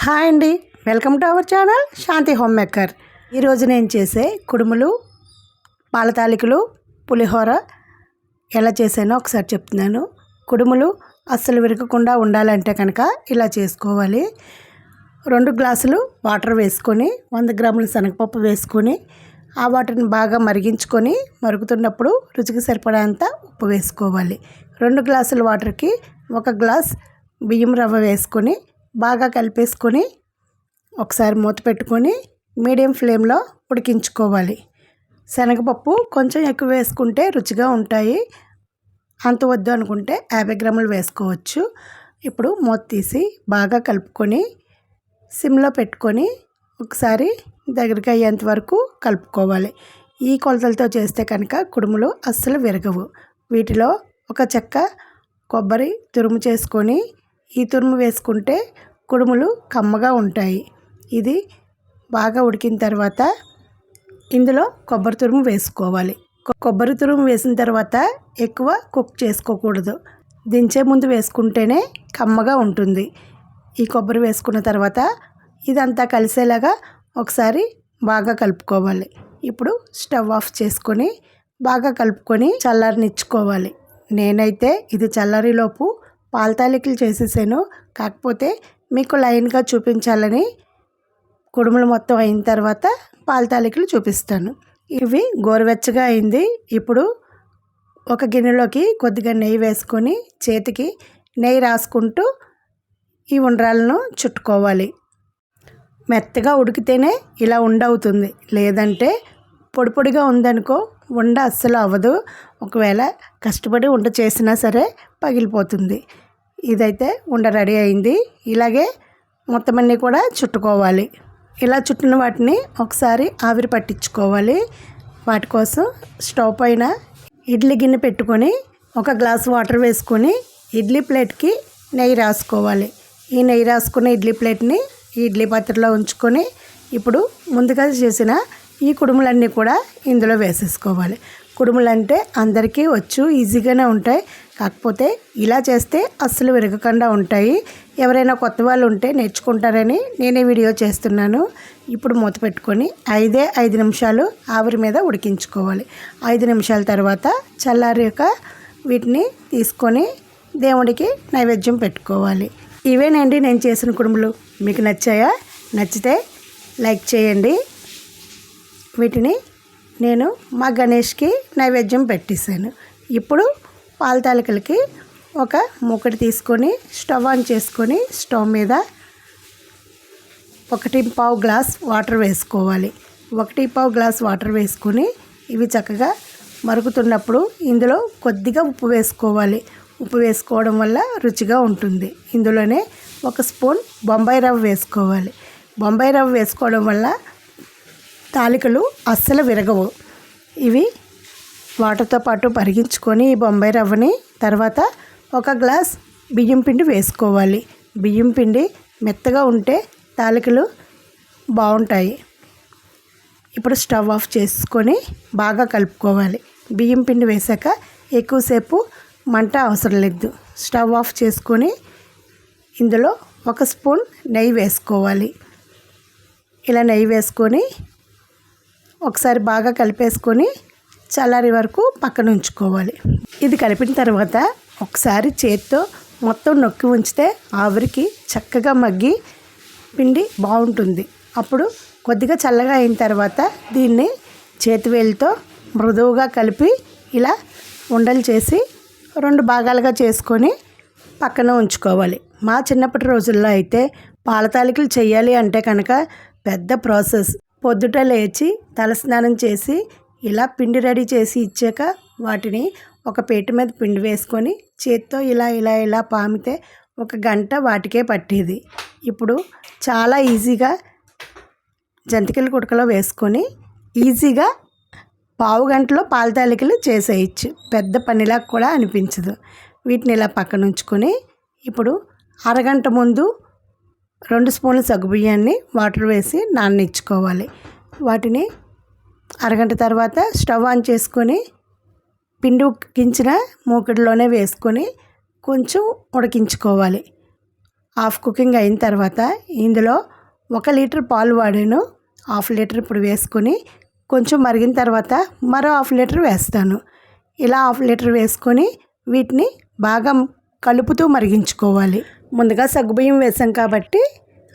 Hi అండి, welcome to our channel Shanti home maker. ఈరోజు నేను చేసే కుడుములు, పాల తాలికలు, పులిహోర ఎలా చేసానో ఒకసారి చెప్తున్నాను. కుడుములు అస్సలు విరగకుండా ఉండాలంటే కనుక ఇలా చేసుకోవాలి. 2 గ్లాసులు వాటర్ వేసుకొని 100 గ్రాముల శనగపప్పు వేసుకొని ఆ వాటర్ని బాగా మరిగించుకొని మరుగుతున్నప్పుడు రుచికి సరిపడేంత ఉప్పు వేసుకోవాలి. 2 గ్లాసుల వాటర్కి 1 గ్లాస్ బియ్యం రవ్వ వేసుకొని బాగా కలిపేసుకొని ఒకసారి మూత పెట్టుకొని మీడియం ఫ్లేమ్లో ఉడికించుకోవాలి. శనగపప్పు కొంచెం ఎక్కువ వేసుకుంటే రుచిగా ఉంటాయి, అంత వద్దు అనుకుంటే 50 గ్రాములు వేసుకోవచ్చు. ఇప్పుడు మూత తీసి బాగా కలుపుకొని సిమ్లో పెట్టుకొని ఒకసారి దగ్గరికి అయ్యేంత వరకు కలుపుకోవాలి. ఈ కొలతలతో చేస్తే కనుక కుడుములు అస్సలు విరగవు. వీటిలో ఒక చెక్క కొబ్బరి తురుము చేసుకొని ఈ తురుము వేసుకుంటే కుడుములు కమ్మగా ఉంటాయి. ఇది బాగా ఉడికిన తర్వాత ఇందులో కొబ్బరి తురుము వేసుకోవాలి. కొబ్బరి తురుము వేసిన తర్వాత ఎక్కువ కుక్ చేసుకోకూడదు, దించే ముందు వేసుకుంటేనే కమ్మగా ఉంటుంది. ఈ కొబ్బరి వేసుకున్న తర్వాత ఇదంతా కలిసేలాగా ఒకసారి బాగా కలుపుకోవాలి. ఇప్పుడు స్టవ్ ఆఫ్ చేసుకొని బాగా కలుపుకొని చల్లారనిచ్చుకోవాలి. నేనైతే ఇది చల్లారిలోపు పాల తాలికలు చేసేసాను, కాకపోతే మీకు లైన్గా చూపించాలని కుడుములు మొత్తం అయిన తర్వాత పాల తాలికలు చూపిస్తాను. ఇవి గోరువెచ్చగా అయింది. ఇప్పుడు ఒక గిన్నెలోకి కొద్దిగా నెయ్యి వేసుకొని చేతికి నెయ్యి రాసుకుంటూ ఈ ఉండ్రాలను చుట్టుకోవాలి. మెత్తగా ఉడికితేనే ఇలా ఉండవుతుంది, లేదంటే పొడి పొడిగా ఉందనుకో ఉండ అస్సలు అవ్వదు. ఒకవేళ కష్టపడి ఉండ చేసినా సరే పగిలిపోతుంది. ఇదైతే ఉండ రెడీ అయింది. ఇలాగే మొత్తం అన్నీ కూడా చుట్టుకోవాలి. ఇలా చుట్టిన వాటిని ఒకసారి ఆవిరి పట్టించుకోవాలి. వాటి కోసం స్టవ్ పైన ఇడ్లీ గిన్నె పెట్టుకొని 1 గ్లాస్ వాటర్ వేసుకొని ఇడ్లీ ప్లేట్కి నెయ్యి రాసుకోవాలి. ఈ నెయ్యి రాసుకున్న ఇడ్లీ ప్లేట్ని ఇడ్లీ పాత్రలో ఉంచుకొని ఇప్పుడు ముందుగా చేసిన ఈ కుడుములన్నీ కూడా ఇందులో వేసేసుకోవాలి. కుడుములు అంటే అందరికీ వచ్చు, ఈజీగానే ఉంటాయి, కాకపోతే ఇలా చేస్తే అస్సలు విరగకుండా ఉంటాయి. ఎవరైనా కొత్త వాళ్ళు ఉంటే నేర్చుకుంటారని నేనే వీడియో చేస్తున్నాను. ఇప్పుడు మూత పెట్టుకొని 5 నిమిషాలు ఆవిరి మీద ఉడికించుకోవాలి. 5 నిమిషాల తర్వాత చల్లారాక వీటిని తీసుకొని దేవుడికి నైవేద్యం పెట్టుకోవాలి. ఇవేనండి నేను చేసిన కుడుములు. మీకు నచ్చాయా? నచ్చితే లైక్ చేయండి. వీటిని నేను మా గణేష్కి నైవేద్యం పెట్టేశాను. ఇప్పుడు పాల తాలికలకి ఒక మూకుడు తీసుకొని స్టవ్ ఆన్ చేసుకొని స్టవ్ మీద 1.25 గ్లాస్ వాటర్ వేసుకోవాలి. 1.25 గ్లాస్ వాటర్ వేసుకొని ఇవి చక్కగా మరుగుతున్నప్పుడు ఇందులో కొద్దిగా ఉప్పు వేసుకోవాలి. ఉప్పు వేసుకోవడం వల్ల రుచిగా ఉంటుంది. ఇందులోనే 1 స్పూన్ బొంబాయి రవ్వ వేసుకోవాలి. బొంబాయి రవ్వ వేసుకోవడం వల్ల తాలికలు అస్సలు విరగవు. ఇవి వాటర్తో పాటు మరిగించుకొని ఈ బొంబాయి రవ్వని తర్వాత 1 గ్లాస్ బియ్యం పిండి వేసుకోవాలి. బియ్యం పిండి మెత్తగా ఉంటే తాలికలు బాగుంటాయి. ఇప్పుడు స్టవ్ ఆఫ్ చేసుకొని బాగా కలుపుకోవాలి. బియ్యం పిండి వేసాక ఎక్కువసేపు మంట అవసరం లేదు. స్టవ్ ఆఫ్ చేసుకొని ఇందులో 1 స్పూన్ నెయ్యి వేసుకోవాలి. ఇలా నెయ్యి వేసుకొని ఒకసారి బాగా కలిపేసుకొని చల్లారి వరకు పక్కన ఉంచుకోవాలి. ఇది కలిపిన తర్వాత ఒకసారి చేత్తో మొత్తం నొక్కి ఉంచితే ఆవిరికి చక్కగా మగ్గి పిండి బాగుంటుంది. అప్పుడు కొద్దిగా చల్లగా అయిన తర్వాత దీన్ని చేతివేలితో మృదువుగా కలిపి ఇలా ఉండలు చేసి 2 భాగాలుగా చేసుకొని పక్కన ఉంచుకోవాలి. మా చిన్నప్పటి రోజుల్లో అయితే పాల తాలికలు చేయాలి అంటే కనుక పెద్ద ప్రాసెస్. పొద్దుట లేచి తలస్నానం చేసి ఇలా పిండి రెడీ చేసి ఇచ్చాక వాటిని ఒక పీట మీద పిండి వేసుకొని చేత్తో ఇలా ఇలా ఇలా పామితే 1 గంట వాటికే పట్టేది. ఇప్పుడు చాలా ఈజీగా జంతికల కుడకలో వేసుకొని ఈజీగా పావు గంటలో పాల తాలికలు చేసేయచ్చు. పెద్ద పనిలా కూడా అనిపించదు. వీటిని ఇలా పక్కన ఉంచుకొని ఇప్పుడు అరగంట ముందు 2 స్పూన్ల సగ్గుబియ్యాన్ని వాటర్ వేసి నాననిచ్చుకోవాలి. వాటిని అరగంట తర్వాత స్టవ్ ఆన్ చేసుకొని పిండి ఉడికించిన మూకుడులోనే వేసుకొని కొంచెం ఉడికించుకోవాలి. హాఫ్ కుకింగ్ అయిన తర్వాత ఇందులో 1 లీటర్ పాలు వాడాను. 1/2 లీటర్ ఇప్పుడు వేసుకొని కొంచెం మరిగిన తర్వాత మరో 1/2 లీటర్ వేస్తాను. ఇలా 1/2 లీటర్ వేసుకొని వీటిని బాగా కలుపుతూ మరిగించుకోవాలి. ముందుగా సగ్గుబియ్యం వేసాం కాబట్టి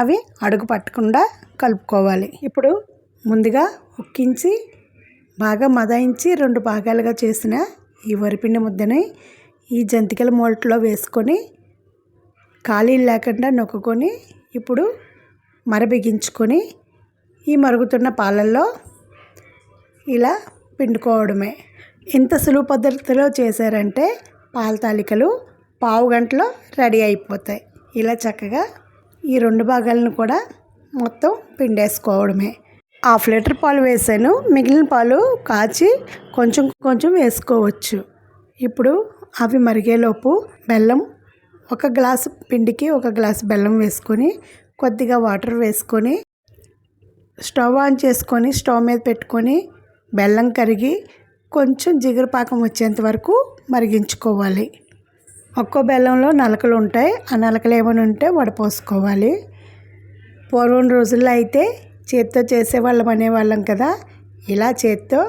అవి అడుగు పట్టకుండా కలుపుకోవాలి. ఇప్పుడు ముందుగా ఉక్కించి బాగా మదాయించి 2 భాగాలుగా చేసిన ఈ వరిపిండి ముద్దని ఈ జంతికల మోల్ట్లో వేసుకొని ఖాళీలు లేకుండా నొక్కుకొని ఇప్పుడు మరబిగించుకొని ఈ మరుగుతున్న పాలల్లో ఇలా పిండుకోవడమే. ఇంత సులువు పద్ధతిలో చేశారంటే పాల తాలికలు పావు గంటలో రెడీ అయిపోతాయి. ఇలా చక్కగా ఈ 2 భాగాలను కూడా మొత్తం పిండేసుకోవడమే. 1/2 లీటర్ పాలు వేసాను. మిగిలిన పాలు కాచి కొంచెం కొంచెం వేసుకోవచ్చు. ఇప్పుడు అవి మరిగేలోపు బెల్లం 1 గ్లాసు పిండికి 1 గ్లాసు బెల్లం వేసుకొని కొద్దిగా వాటర్ వేసుకొని స్టవ్ ఆన్ చేసుకొని స్టవ్ మీద పెట్టుకొని బెల్లం కరిగి కొంచెం జిగురు పాకం వచ్చేంత వరకు మరిగించుకోవాలి. ఒక్కో బెల్లంలో నలకలు ఉంటాయి. ఆ నలకలు ఏమైనా ఉంటే వడపోసుకోవాలి. పూర్వం రోజుల్లో అయితే చేత్తో చేసేవాళ్ళం అనేవాళ్ళం కదా. ఇలా చేత్తో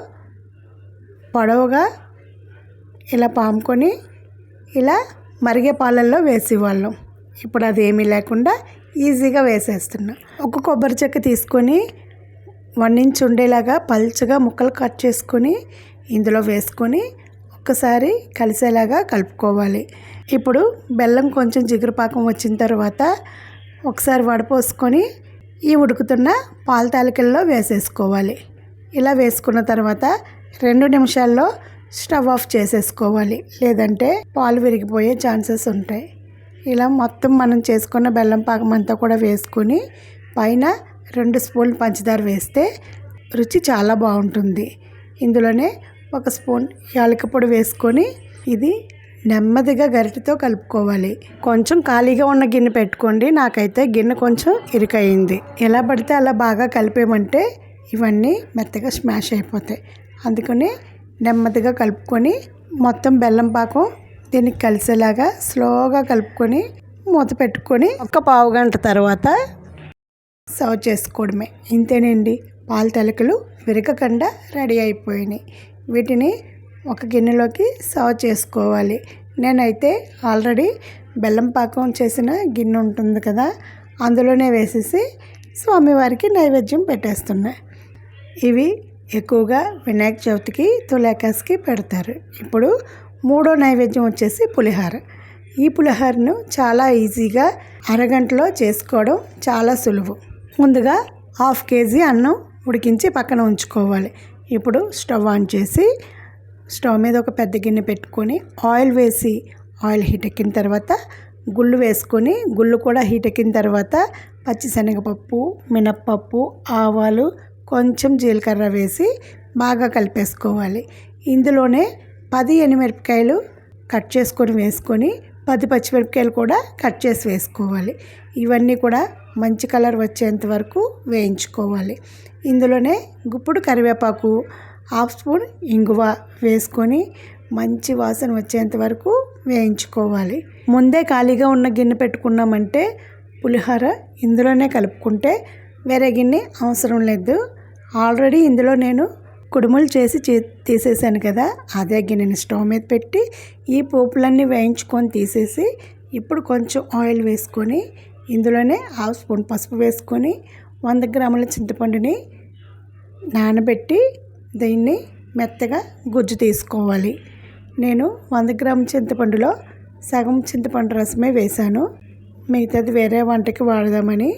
పొడవుగా ఇలా పాముకొని ఇలా మరిగే పాలల్లో వేసేవాళ్ళం. ఇప్పుడు అదేమీ లేకుండా ఈజీగా వేసేస్తున్నాం. ఒక కొబ్బరి చెక్క తీసుకొని 1 ఇంచ్ ఉండేలాగా పల్చగా ముక్కలు కట్ చేసుకొని ఇందులో వేసుకొని ఒక్కసారి కలిసేలాగా కలుపుకోవాలి. ఇప్పుడు బెల్లం కొంచెం జిగురు పాకం వచ్చిన తర్వాత ఒకసారి వడపోసుకొని ఈ ఉడుకుతున్న పాల తాలికల్లో వేసేసుకోవాలి. ఇలా వేసుకున్న తర్వాత 2 నిమిషాల్లో స్టవ్ ఆఫ్ చేసేసుకోవాలి. లేదంటే పాలు విరిగిపోయే ఛాన్సెస్ ఉంటాయి. ఇలా మొత్తం మనం చేసుకున్న బెల్లం పాకం అంతా కూడా వేసుకొని పైన 2 స్పూన్లు పంచదార వేస్తే రుచి చాలా బాగుంటుంది. ఇందులోనే 1 స్పూన్ యాలకుల పొడి వేసుకొని ఇది నెమ్మదిగా గరిటెతో కలుపుకోవాలి. కొంచెం ఖాళీగా ఉన్న గిన్నె పెట్టుకోండి. నాకైతే గిన్నె కొంచెం ఇరుకయింది. ఎలా పడితే అలా బాగా కలిపేమంటే ఇవన్నీ మెత్తగా స్మాష్ అయిపోతాయి. అందుకని నెమ్మదిగా కలుపుకొని మొత్తం బెల్లం పాకం దీనికి కలిసేలాగా స్లోగా కలుపుకొని మూత పెట్టుకొని 1 పావు గంట తర్వాత సర్వ్ చేసుకోవడమే. ఇంతేనండి, పాల తాలికలు విరగకుండా రెడీ అయిపోయినాయి. వీటిని ఒక గిన్నెలోకి సర్వ్ చేసుకోవాలి. నేనైతే ఆల్రెడీ బెల్లం పాకం చేసిన గిన్నె ఉంటుంది కదా, అందులోనే వేసేసి స్వామివారికి నైవేద్యం పెట్టేస్తున్నా. ఇవి ఎక్కువగా వినాయక చవితికి తులాకాస్కి పెడతారు. ఇప్పుడు 3వ నైవేద్యం వచ్చేసి పులిహోర. ఈ పులిహోరను చాలా ఈజీగా అరగంటలో చేసుకోవడం చాలా సులువు. ముందుగా 1/2 కేజీ అన్నం ఉడికించి పక్కన ఉంచుకోవాలి. ఇప్పుడు స్టవ్ ఆన్ చేసి స్టవ్ మీద ఒక పెద్ద గిన్నె పెట్టుకొని ఆయిల్ వేసి ఆయిల్ హీట్ ఎక్కిన తర్వాత గుళ్ళు వేసుకొని గుళ్ళు కూడా హీట్ ఎక్కిన తర్వాత పచ్చిశనగపప్పు, మినప్పప్పు, ఆవాలు, కొంచెం జీలకర్ర వేసి బాగా కలిపేసుకోవాలి. ఇందులోనే 10 ఎండుమిరపకాయలు కట్ చేసుకొని వేసుకొని 10 పచ్చిమిరపకాయలు కూడా కట్ చేసి వేసుకోవాలి. ఇవన్నీ కూడా మంచి కలర్ వచ్చేంత వరకు వేయించుకోవాలి. ఇందులోనే గుప్పుడు కరివేపాకు, 1/2 స్పూన్ ఇంగువ వేసుకొని మంచి వాసన వచ్చేంత వరకు వేయించుకోవాలి. ముందే ఖాళీగా ఉన్న గిన్నె పెట్టుకున్నామంటే పులిహోర ఇందులోనే కలుపుకుంటే వేరే గిన్నె అవసరం లేదు. ఆల్రెడీ ఇందులో నేను కుడుములు చేసి తీసేసాను కదా, అదే గిన్నెని స్టవ్ మీద పెట్టి ఈ పోపులన్నీ వేయించుకొని తీసేసి ఇప్పుడు కొంచెం ఆయిల్ వేసుకొని ఇందులోనే 1/2 స్పూన్ పసుపు వేసుకొని 100 గ్రాముల చింతపండుని నానబెట్టి దీన్ని మెత్తగా గుజ్జు తీసుకోవాలి. నేను 100 గ్రాముల చింతపండులో సగం చింతపండు రసమే వేశాను. మిగతాది వేరే వంటకి వాడదామని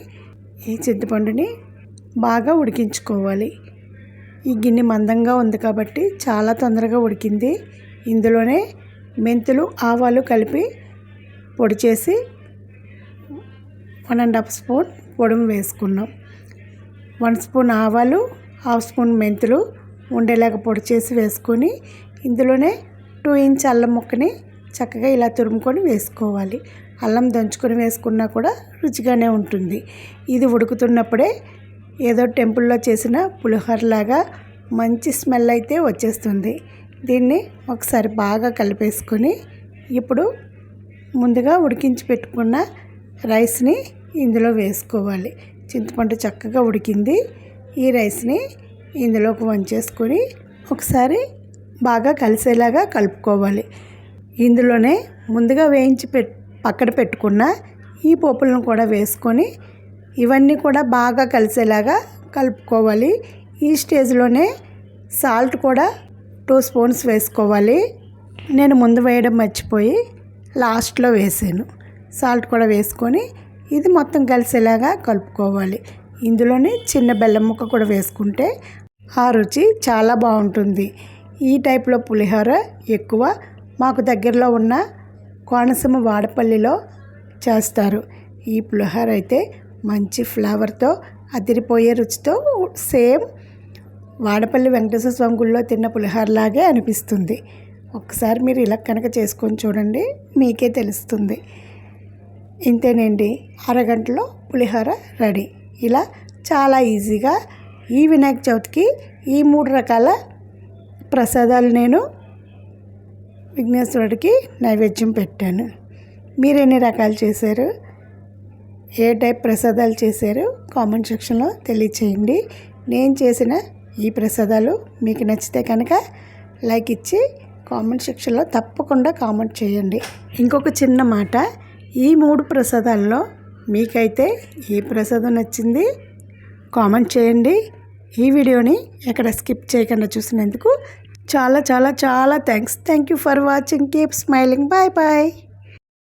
ఈ చింతపండుని బాగా ఉడికించుకోవాలి. ఈ గిన్నె మందంగా ఉంది కాబట్టి చాలా తొందరగా ఉడికింది. ఇందులోనే మెంతులు, ఆవాలు కలిపి పొడి చేసి 1.5 స్పూన్ పొడుము వేసుకున్నాం. 1 స్పూన్ ఆవాలు, 1/2 స్పూన్ మెంతులు ఉండేలాగా పొడి చేసి వేసుకొని ఇందులోనే 2 ఇంచ్ అల్లం ముక్కని చక్కగా ఇలా తురుముకొని వేసుకోవాలి. అల్లం దంచుకొని వేసుకున్నా కూడా రుచిగానే ఉంటుంది. ఇది ఉడుకుతున్నప్పుడే ఏదో టెంపుల్లో చేసిన పులిహోరలాగా మంచి స్మెల్ అయితే వచ్చేస్తుంది. దీన్ని ఒకసారి బాగా కలిపేసుకొని ఇప్పుడు ముందుగా ఉడికించి పెట్టుకున్న రైస్ని ఇందులో వేసుకోవాలి. చింతపండు చక్కగా ఉడికింది. ఈ రైస్ని ఇందులోకి వంచేసుకొని ఒకసారి బాగా కలిసేలాగా కలుపుకోవాలి. ఇందులోనే ముందుగా వేయించి పక్కన పెట్టుకున్న ఈ పోపులను కూడా వేసుకొని ఇవన్నీ కూడా బాగా కలిసేలాగా కలుపుకోవాలి. ఈ స్టేజ్లోనే సాల్ట్ కూడా 2 స్పూన్స్ వేసుకోవాలి. నేను ముందు వేయడం మర్చిపోయి లాస్ట్లో వేసాను. సాల్ట్ కూడా వేసుకొని ఇది మొత్తం కలిసేలాగా కలుపుకోవాలి. ఇందులోనే చిన్న బెల్లం ముక్క కూడా వేసుకుంటే ఆ రుచి చాలా బాగుంటుంది. ఈ టైప్లో పులిహోర ఎక్కువ మాకు దగ్గరలో ఉన్న కోనసీమ వాడపల్లిలో చేస్తారు. ఈ పులిహోర అయితే మంచి ఫ్లేవర్తో అదిరిపోయే రుచితో సేమ్ వాడపల్లి వెంకటేశ్వర స్వామి గుడిలో తిన్న పులిహోరలాగే అనిపిస్తుంది. ఒక్కసారి మీరు ఇలా కనుక చేసుకొని చూడండి, మీకే తెలుస్తుంది. ఇంతేనండి, అరగంటలో పులిహోర రెడీ. ఇలా చాలా ఈజీగా ఈ వినాయక చవితికి ఈ 3 రకాల ప్రసాదాలు నేను విఘ్నేశ్వరుడికి నైవేద్యం పెట్టాను. మీరు ఎన్ని రకాలు చేశారు, ఏ టైప్ ప్రసాదాలు చేశారు కామెంట్ సెక్షన్లో తెలియచేయండి. నేను చేసిన ఈ ప్రసాదాలు మీకు నచ్చితే కనుక లైక్ ఇచ్చి కామెంట్ సెక్షన్లో తప్పకుండా కామెంట్ చేయండి. ఇంకొక చిన్న మాట, ఈ 3 ప్రసాదాల్లో మీకైతే ఏ ప్రసాదం నచ్చింది కామెంట్ చేయండి. ఈ వీడియోని ఎక్కడ స్కిప్ చేయకుండా చూసినందుకు చాలా చాలా చాలా thanks. Thank you for watching. Keep smiling. Bye bye.